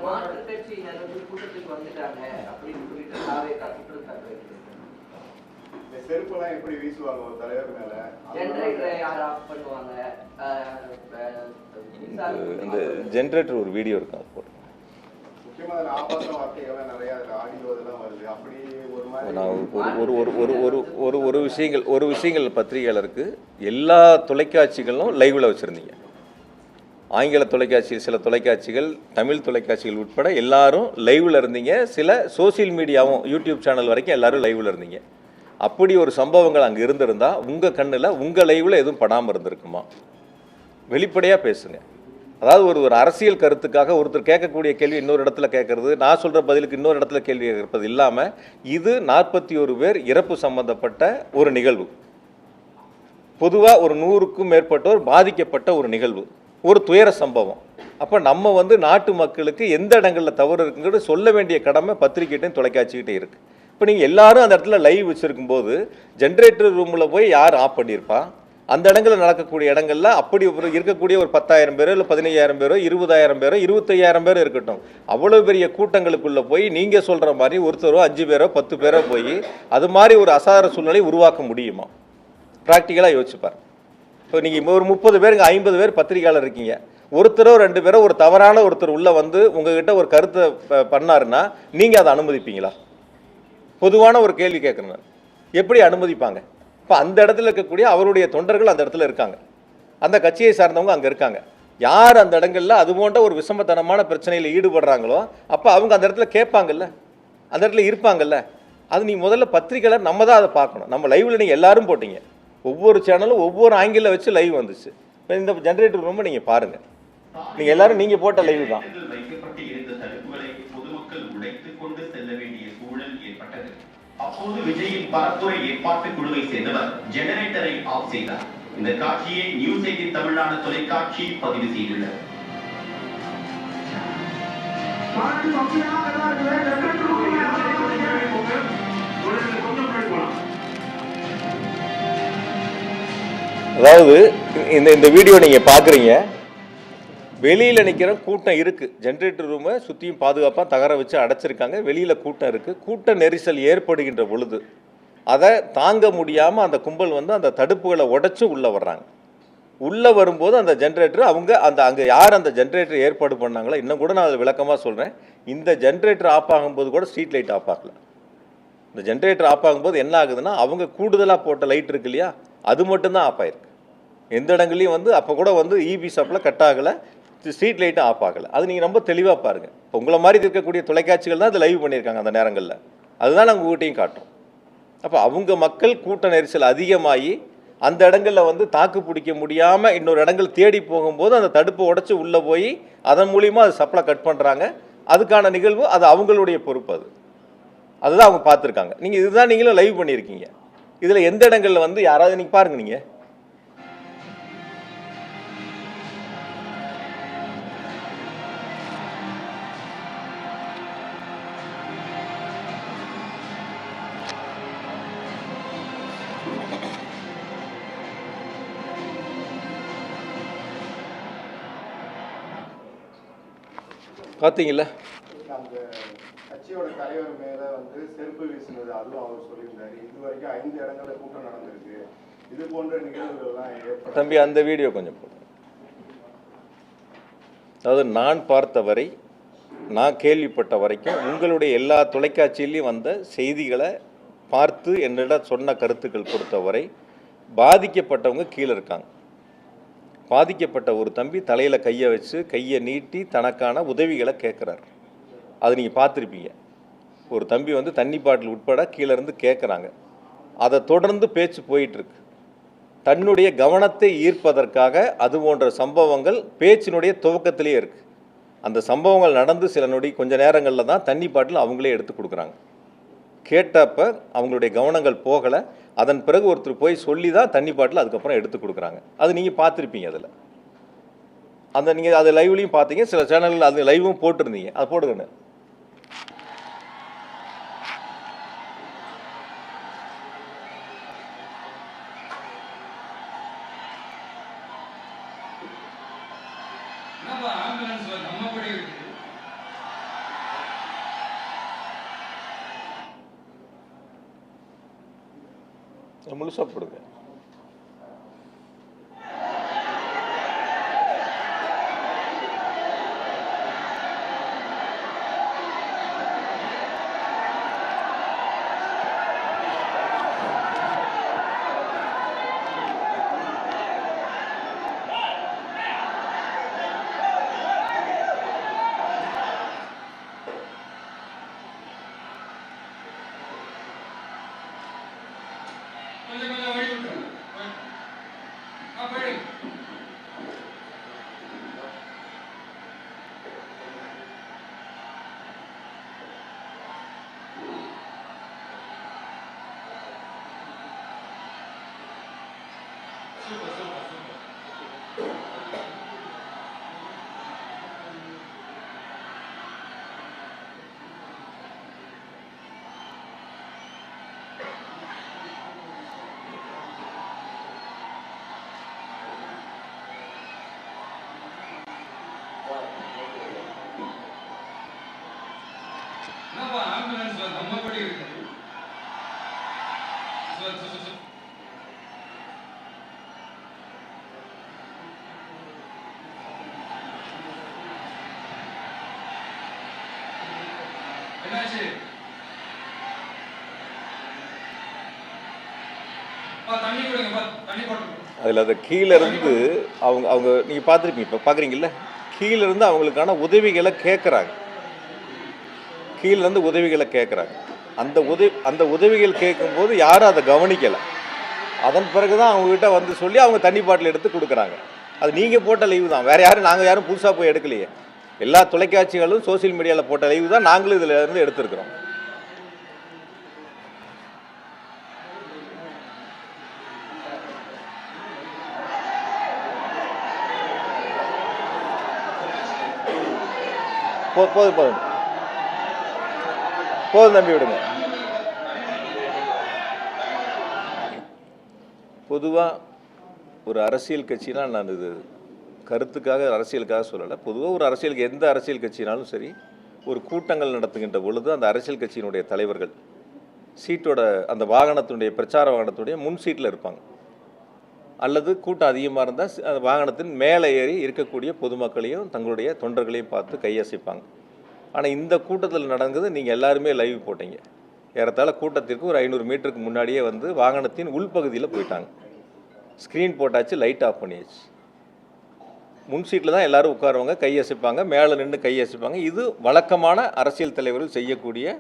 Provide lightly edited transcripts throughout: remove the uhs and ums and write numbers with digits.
மாற்றுக் கட்சியினர் கூட்டத்துக்கு வந்துட்டாங்க அப்படின்னு சொல்லிட்டு தாவேகா குற்றச்சாட்டு வைக்கிறது. செருப்பெல்லாம் எப்படி வீசுவாங்க ஒரு தலைவர் மேல? ஜெனரேட்டரை யார் ஆஃப் பண்ணுவாங்க? இந்த ஜெனரேட்டர் ஒரு வீடியோ இருக்கு, அது போட்டு முக்கியமா அதுல ஆபாச வார்த்தைகள்லாம் நிறைய அதுல ஆடியோ இதெல்லாம் வருது. அப்படி ஒரு மாதிரி ஒரு விஷயங்கள் பத்திரிகையாளருக்கு எல்லா தொலைக்காட்சிகளும் லைவ்ல வச்சிருந்தீங்க. ஆங்கில தொலைக்காட்சி, சில தொலைக்காட்சிகள், தமிழ் தொலைக்காட்சிகள் உட்பட எல்லாரும் லைவ்ல இருந்தீங்க. சில சோசியல் மீடியாவும் யூடியூப் சேனல் வரைக்கும் எல்லாரும் லைவ்ல இருந்தீங்க. அப்படி ஒரு சம்பவங்கள் அங்கே இருந்திருந்தா உங்கள் கண்ணில் உங்கள் லைவில் எதுவும் படாமல் இருந்திருக்குமா? வெளிப்படையாக பேசுங்க. அதாவது ஒரு அரசியல் கருத்துக்காக ஒருத்தர் கேட்கக்கூடிய கேள்வி இன்னொரு இடத்துல கேட்கறது, நான் சொல்கிற பதிலுக்கு இன்னொரு இடத்துல கேள்வி கேட்கறது இல்லாமல், இது 41 பேர் இறப்பு சம்பந்தப்பட்ட ஒரு நிகழ்வு. பொதுவாக ஒரு 100க்கும் மேற்பட்டோர் பாதிக்கப்பட்ட ஒரு நிகழ்வு, ஒரு துயர சம்பவம். அப்போ நம்ம நாட்டு மக்களுக்கு எந்த இடங்களில் தவறு இருக்குங்கிறது சொல்ல வேண்டிய கடமை பத்திரிகைகிட்டையும் தொலைக்காட்சிக்கிட்டே இருக்குது. இப்போ நீங்கள் எல்லாரும் அந்த இடத்துல லைவ் வச்சுருக்கும் போது ஜென்ரேட்டர் ரூமில் போய் யார் ஆஃப் பண்ணியிருப்பா? அந்த இடங்களில் நடக்கக்கூடிய இடங்களில் அப்படி இருக்கக்கூடிய ஒரு 10,000 பேரோ இல்லை 15,000 பேரோ 20,000 பேரோ 25,000 பேரோ இருக்கட்டும், அவ்வளோ பெரிய கூட்டங்களுக்குள்ளே போய் நீங்கள் சொல்கிற மாதிரி ஒருத்தரோ 5 பேரோ 10 பேரோ போய் அது மாதிரி ஒரு அசாதாரண சூழ்நிலை உருவாக்க முடியுமா? ப்ராக்டிக்கலாக யோசிச்சுப்பார். இப்போ நீங்கள் ஒரு 30 பேருங்க 50 பேர் பத்திரிகையாளர் இருக்கீங்க, ஒருத்தரோ 2 பேரோ ஒரு தவறான ஒருத்தர் உள்ளே உங்ககிட்ட ஒரு கருத்தை பண்ணாருன்னா நீங்கள் அதை அனுமதிப்பீங்களா? பொதுவான ஒரு கேள்வி கேட்குறேன், எப்படி அனுமதிப்பாங்க? இப்போ அந்த இடத்துல இருக்கக்கூடிய அவருடைய தொண்டர்கள் அந்த இடத்துல இருக்காங்க, அந்த கட்சியை சார்ந்தவங்க அங்கே இருக்காங்க. யார் அந்த இடங்களில் அது போன்ற ஒரு விஷமத்தனமான பிரச்சனையில் ஈடுபடுறாங்களோ அப்போ அவங்க அந்த இடத்துல கேட்பாங்கல்ல, அந்த இடத்துல இருப்பாங்கல்ல. அது நீ முதல்ல பத்திரிகையாளர் நம்ம தான் அதை பார்க்கணும். நம்ம லைவில் நீங்கள் எல்லாரும் போட்டீங்க, ஒவ்வொரு சேனலும் ஒவ்வொரு ஆங்கிளில் வச்சு லைவ் வந்துச்சு. இப்போ இந்த ஜென்ரேட்டர் ரொம்ப நீங்கள் பாருங்கள், நீங்கள் எல்லாரும் நீங்கள் போட்ட லைவ் தான். அப்போது விஜயின் பரப்புரை ஏற்பாட்டு குழுவை சேர்ந்தவர் ஜெனரேட்டரை ஆஃப் செய்தார். இந்த காட்சியை நியூஸ் 18 தமிழ்நாடு தொலைக்காட்சி பதிவு செய்துள்ளது. அதாவது இந்த வீடியோ நீங்கள் பார்க்குறீங்க, வெளியில் நிற்கிற கூட்டம் இருக்குது, ஜென்ரேட்டர் ரூமை சுற்றியும் பாதுகாப்பாக தகர வச்சு அடைச்சிருக்காங்க, வெளியில் கூட்டம் இருக்குது. கூட்ட நெரிசல் ஏற்படுகின்ற பொழுது அதை தாங்க முடியாமல் அந்த கும்பல் அந்த தடுப்புகளை உடைச்சு உள்ளே வர்றாங்க. உள்ளே வரும்போது அந்த ஜென்ரேட்டர் அங்கே யார் அந்த ஜென்ரேட்டர் ஏற்பாடு பண்ணாங்களோ, இன்னும் கூட நான் அதை விளக்கமாக சொல்கிறேன், இந்த ஜென்ரேட்டர் ஆஃப் ஆகும்போது கூட ஸ்ட்ரீட் லைட் ஆஃப் ஆகலை. இந்த ஜென்ரேட்டர் ஆஃப் ஆகும்போது என்ன ஆகுதுன்னா, அவங்க கூடுதலாக போட்ட லைட் இருக்கு இல்லையா, அது மட்டும்தான் ஆஃப் ஆயிருக்கு. எந்த இடங்களையும் அப்போ கூட இபி சப்ளை கட் ஆகலை, ஸ்ட்ரீட் லைட்டும் ஆஃப் ஆகலை. அது நீங்கள் ரொம்ப தெளிவாக பாருங்கள். இப்போ உங்களை மாதிரி இருக்கக்கூடிய தொலைக்காட்சிகள் தான் அதை லைவ் பண்ணியிருக்காங்க அந்த நேரங்களில், அதுதான் நாங்கள் உங்கள்கிட்டையும் காட்டுறோம். அப்போ அவங்க மக்கள் கூட்ட நெரிசல் அதிகமாகி அந்த இடங்களில் தாக்கு பிடிக்க முடியாமல் இன்னொரு இடங்கள் தேடி போகும்போது அந்த தடுப்பை உடச்சி உள்ளே போய் அதன் மூலிமா அது சப்ளை கட் பண்ணுறாங்க. அதுக்கான நிகழ்வு அது அவங்களுடைய பொறுப்பு, அதுதான் அவங்க பார்த்துருக்காங்க. நீங்கள் இதுதான் நீங்களும் லைவ் பண்ணியிருக்கீங்க. இதில் எந்த இடங்களில் யாராவது நீங்கள் பாருங்கள், நீங்கள் பார்த்தீங்களா? அந்த கட்சியோட தலைவர் மேல செருப்பு வீசினது அதுவும் அவர் சொல்லியிருந்தாரு. இது வரைக்கும் 5 இடங்கள்ல கூட்டம் நடந்திருக்கு. இது போன்ற நிகழ்வுகள்லாம் தம்பி அந்த வீடியோ கொஞ்சம் போடுங்க. அதாவது நான் பார்த்த வரை, நான் கேள்விப்பட்ட வரைக்கும் உங்களுடைய எல்லா தொலைக்காட்சியிலையும் வந்த செய்திகளை பார்த்து என்னிடம் சொன்ன கருத்துக்கள் பொறுத்தவரை பாதிக்கப்பட்டவங்க கீழே இருக்காங்க. பாதிக்கப்பட்ட ஒரு தம்பி தலையில் கையை வச்சு கையை நீட்டி தனக்கான உதவிகளை கேட்குறாரு. அது நீங்கள் பார்த்துருப்பீங்க. ஒரு தம்பி தண்ணி பாட்டில் உட்பட கீழே இருந்து கேட்குறாங்க. அதை தொடர்ந்து பேச்சு போயிட்டுருக்கு. தன்னுடைய கவனத்தை ஈர்ப்பதற்காக அது போன்ற சம்பவங்கள் பேச்சினுடைய துவக்கத்திலே இருக்குது. அந்த சம்பவங்கள் நடந்து சில நொடி கொஞ்ச நேரங்களில் தான் தண்ணி பாட்டில் அவங்களே எடுத்து கொடுக்குறாங்க. கேட்டப்ப அவங்களுடைய கவனங்கள் போகலை. அதன் பிறகு ஒருத்தர் போய் சொல்லி தான் தண்ணி பாட்டில் அதுக்கப்புறம் எடுத்து கொடுக்குறாங்க. அது நீங்கள் பார்த்துருப்பீங்க. அதில் நீங்கள் அது லைவ்லையும் பார்த்தீங்க, சில சேனலில் அது லைவும் போட்டிருந்தீங்க. அது போடுங்கன்னு. முழுசாக போடுங்க. அதில் அதை கீழேருந்து அவங்க நீங்கள் பார்த்துருப்பீங்க, இப்போ பார்க்குறீங்கல்ல, கீழேருந்து அவங்களுக்கான உதவிகளை கேட்குறாங்க. கீழேருந்து உதவிகளை கேட்குறாங்க. அந்த உதவிகள் கேட்கும்போது யாரும் அதை கவனிக்கலை. அதன் பிறகு தான் அவங்ககிட்ட வந்து சொல்லி அவங்க தண்ணி பாட்டில் எடுத்து கொடுக்குறாங்க. அது நீங்கள் போட்ட லைவ் தான், வேறு யாரும் நாங்கள் யாரும் புதுசாக போய் எடுக்கலையே. எல்லா தொலைக்காட்சிகளும் சோசியல் மீடியாவில் போட்ட லைவ் தான் நாங்களும் இதில் இருந்து எடுத்துருக்குறோம். போதும் தம்பி விடுங்க. பொதுவாக ஒரு அரசியல் கட்சினா, நான் இது கருத்துக்காக அரசியலுக்காக சொல்லலை, பொதுவாக ஒரு அரசியலுக்கு எந்த அரசியல் கட்சினாலும் சரி, ஒரு கூட்டங்கள் நடத்துகின்ற பொழுது அந்த அரசியல் கட்சியினுடைய தலைவர்கள் சீட்டோட அந்த வாகனத்தினுடைய பிரச்சார வாகனத்துடைய முன் சீட்டில் இருப்பாங்க. அல்லது கூட்டம் அதிகமாக இருந்தால் அந்த வாகனத்தின் மேலே ஏறி இருக்கக்கூடிய பொதுமக்களையும் தங்களுடைய தொண்டர்களையும் பார்த்து கையசைப்பாங்க. ஆனால் இந்த கூட்டத்தில் நடந்தது நீங்கள் எல்லாருமே லைவ் போட்டீங்க. ஏறத்தாழ கூட்டத்திற்கு ஒரு 500 மீட்டருக்கு முன்னாடியே வந்து வாகனத்தின் உள்பகுதியில் போயிட்டாங்க. ஸ்க்ரீன் போட்டாச்சு, லைட் ஆஃப் பண்ணியாச்சு. முன் சீட்டில் தான் எல்லோரும் உட்காருவாங்க, கையசைப்பாங்க, மேலே நின்று கையசைப்பாங்க. இது வழக்கமான அரசியல் தலைவர்கள் செய்யக்கூடிய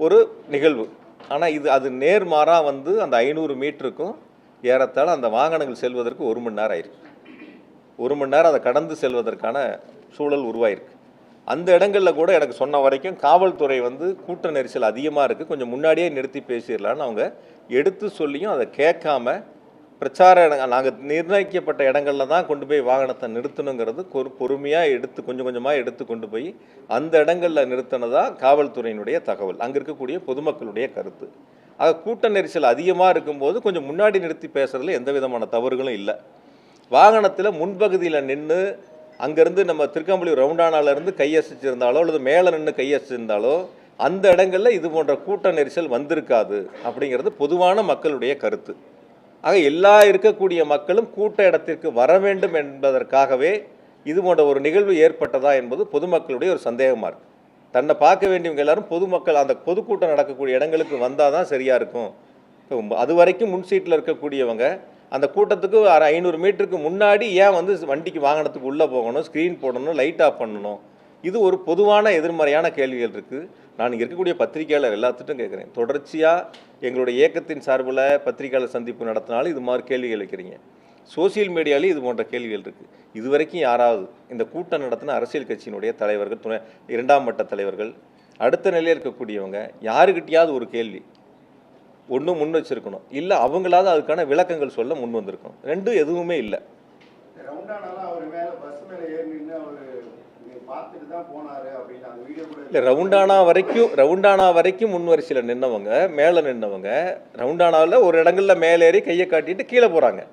ஒரு நிகழ்வு. ஆனால் அது நேர்மாறாக வந்து அந்த 500 மீட்டருக்கும் ஏறத்தாழ அந்த வாகனங்கள் செல்வதற்கு 1 மணி நேரம் ஆயிருக்கு. 1 மணி நேரம் அதை கடந்து செல்வதற்கான சூழல் உருவாயிருக்கு. அந்த இடங்களில் கூட எனக்கு சொன்ன வரைக்கும் காவல்துறை வந்து கூட்ட நெரிசல் அதிகமாக இருக்குது, கொஞ்சம் முன்னாடியே நிறுத்தி பேசிடலான்னு அவங்க எடுத்து சொல்லியும் அதை கேட்காம பிரச்சார நாங்கள் நிர்ணயிக்கப்பட்ட இடங்களில் தான் கொண்டு போய் வாகனத்தை நிறுத்தணுங்கிறது பொறுமையாக எடுத்து கொஞ்சம் கொஞ்சமாக எடுத்து கொண்டு போய் அந்த இடங்களில் நிறுத்தினதான் காவல்துறையினுடைய தகவல், அங்கே இருக்கக்கூடிய பொதுமக்களுடைய கருத்து. ஆக கூட்ட நெரிசல் அதிகமாக இருக்கும்போது கொஞ்சம் முன்னாடி நிறுத்தி பேசுகிறதுல எந்த விதமான தவறுகளும் இல்லை. வாகனத்தில் முன்பகுதியில் நின்று அங்கேருந்து நம்ம திருக்கம்பள்ளி ரவுண்டானாலேருந்து கையசிச்சிருந்தாலோ அல்லது மேலே நின்று கையசிச்சிருந்தாலோ அந்த இடங்களில் இது போன்ற கூட்ட நெரிசல் வந்திருக்காது அப்படிங்கிறது பொதுவான மக்களுடைய கருத்து. ஆக எல்லா இருக்கக்கூடிய மக்களும் கூட்ட இடத்திற்கு வர வேண்டும் என்பதற்காகவே இது போன்ற ஒரு நிகழ்வு ஏற்பட்டதா என்பது பொதுமக்களுடைய ஒரு சந்தேகமாக இருக்குது. தன்னை பார்க்க வேண்டியவங்க எல்லாரும் பொதுமக்கள் அந்த பொதுக்கூட்டம் நடக்கக்கூடிய இடங்களுக்கு வந்தால் தான் சரியாக இருக்கும். இப்போ அது வரைக்கும் முன் சீட்டில் இருக்கக்கூடியவங்க அந்த கூட்டத்துக்கு 500 மீட்டருக்கு முன்னாடி ஏன் வந்து வண்டிக்கு வாகனத்துக்கு உள்ளே போகணும், ஸ்க்ரீன் போடணும், லைட் ஆஃப் பண்ணணும்? இது ஒரு பொதுவான எதிர்மறையான கேள்விகள் இருக்குது. நான் இங்கே இருக்கக்கூடிய பத்திரிகையாளர் எல்லாத்துட்டும் கேட்குறேன், தொடர்ச்சியாக எங்களுடைய இயக்கத்தின் சார்பில் பத்திரிகையாளர் சந்திப்பு நடத்தினாலும் இது மாதிரி கேள்விகள் வைக்கிறீங்க. சோசியல் மீடியாலேயும் இது போன்ற கேள்விகள் இருக்குது. இது வரைக்கும் யாராவது இந்த கூட்டம் நடத்தின அரசியல் கட்சியினுடைய தலைவர்கள், 2ஆம் மட்ட தலைவர்கள், அடுத்த நிலையில் இருக்கக்கூடியவங்க யாருக்கிட்டையாவது ஒரு கேள்வி ஒன்று முன் வச்சிருக்கணும், இல்லை அவங்களாவது அதுக்கான விளக்கங்கள் சொல்ல முன் வந்திருக்கணும். ரெண்டும் எதுவுமே இல்லை. இல்லை, ரவுண்டானா வரைக்கும் முன் வரிசையில் நின்னவங்க, மேலே நின்னவங்க, ரவுண்டானாவில் ஒரு இடங்களில் மேலே ஏறி கையை காட்டிட்டு கீழே போகிறாங்க.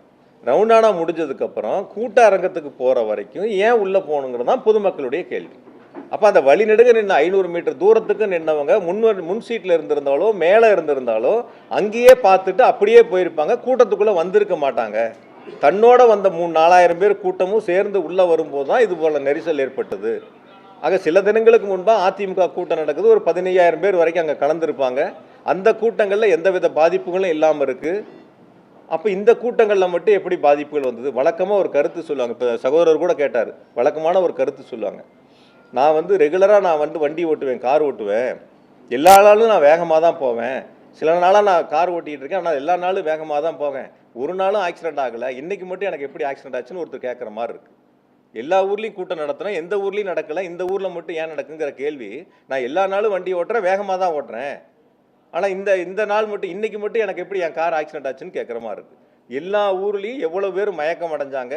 ரவுண்டானா முடிஞ்சதுக்கப்புறம் கூட்ட அரங்கத்துக்கு போகிற வரைக்கும் ஏன் உள்ளே போகணுங்கிறது தான் பொதுமக்களுடைய கேள்வி. அப்போ அந்த வழி நெடுக நின்று 500 மீட்டர் தூரத்துக்கு நின்றவங்க முன் சீட்டில் இருந்திருந்தாலோ மேலே இருந்திருந்தாலோ அங்கேயே பார்த்துட்டு அப்படியே போயிருப்பாங்க, கூட்டத்துக்குள்ளே வந்திருக்க மாட்டாங்க. தன்னோட வந்த 3-4,000 பேர் கூட்டமும் சேர்ந்து உள்ளே வரும்போது தான் இது போல் நெரிசல் ஏற்பட்டது. ஆக சில தினங்களுக்கு முன்பாக அதிமுக கூட்டம் நடக்குது, ஒரு 15,000 பேர் வரைக்கும் அங்கே கலந்துருப்பாங்க. அந்த கூட்டங்களில் எந்தவித பாதிப்புகளும் இல்லாமல் இருக்குது. அப்போ இந்த கூட்டங்களில் மட்டும் எப்படி பாதிப்புகள் வந்தது? வழக்கமாக ஒரு கருத்து சொல்லுவாங்க. இப்போ சகோதரர் கூட கேட்டார், வழக்கமான ஒரு கருத்து சொல்லுவாங்க. நான் ரெகுலராக நான் வண்டி ஓட்டுவேன், கார் ஓட்டுவேன், எல்லா நாளும் நான் வேகமாக தான் போவேன். சில நாளாக நான் கார் ஓட்டிகிட்டு இருக்கேன், ஆனால் எல்லா நாளும் வேகமாக தான் போவேன், ஒரு நாளும் ஆக்சிடென்ட் ஆகலை, இன்றைக்கி மட்டும் எனக்கு எப்படி ஆக்சிடென்ட் ஆச்சுன்னு ஒருத்தர் கேட்குற மாதிரி இருக்குது. எல்லா ஊர்லேயும் கூட்டம் நடத்துகிறேன், எந்த ஊர்லேயும் நடக்கலை, இந்த ஊரில் மட்டும் ஏன் நடக்குங்கிற கேள்வி. நான் எல்லா நாளும் வண்டி ஓட்டுறேன், வேகமாக தான் ஓட்டுறேன், ஆனால் இந்த நாள் மட்டும் இன்றைக்கி மட்டும் எனக்கு எப்படி என் கார் ஆக்சிடென்ட் ஆச்சுன்னு கேட்குற மாதிரி இருக்குது. எல்லா ஊர்லேயும் எவ்வளோ பேர் மயக்கம் அடைஞ்சாங்க,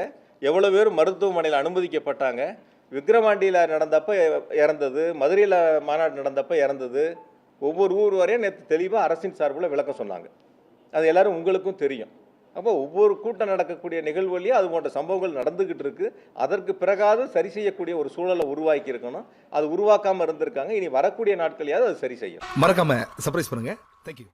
எவ்வளோ பேர் மருத்துவமனையில் அனுமதிக்கப்பட்டாங்க, விக்கிரவாண்டியில் நடந்தப்போ இறந்தது, மதுரையில் மாநாடு நடந்தப்போ இறந்தது, ஒவ்வொரு ஊர் வரையும் நேற்று தெளிவாக அரசின் சார்பில் விளக்கம் சொன்னாங்க. அது எல்லாரும் உங்களுக்கும் தெரியும். அப்போ ஒவ்வொரு கூட்டம் நடக்கக்கூடிய நிகழ்வுலையும் அது போன்ற சம்பவங்கள் நடந்துக்கிட்டு இருக்கு. அதற்கு பிறகாவது சரி செய்யக்கூடிய ஒரு சூழலை உருவாக்கி இருக்கணும். அது உருவாக்காமல் இருந்திருக்காங்க. இனி வரக்கூடிய நாட்களையாவது அது சரி செய்யும். மறக்காம சர்ப்ரைஸ் பண்ணுங்க. தேங்க்யூ.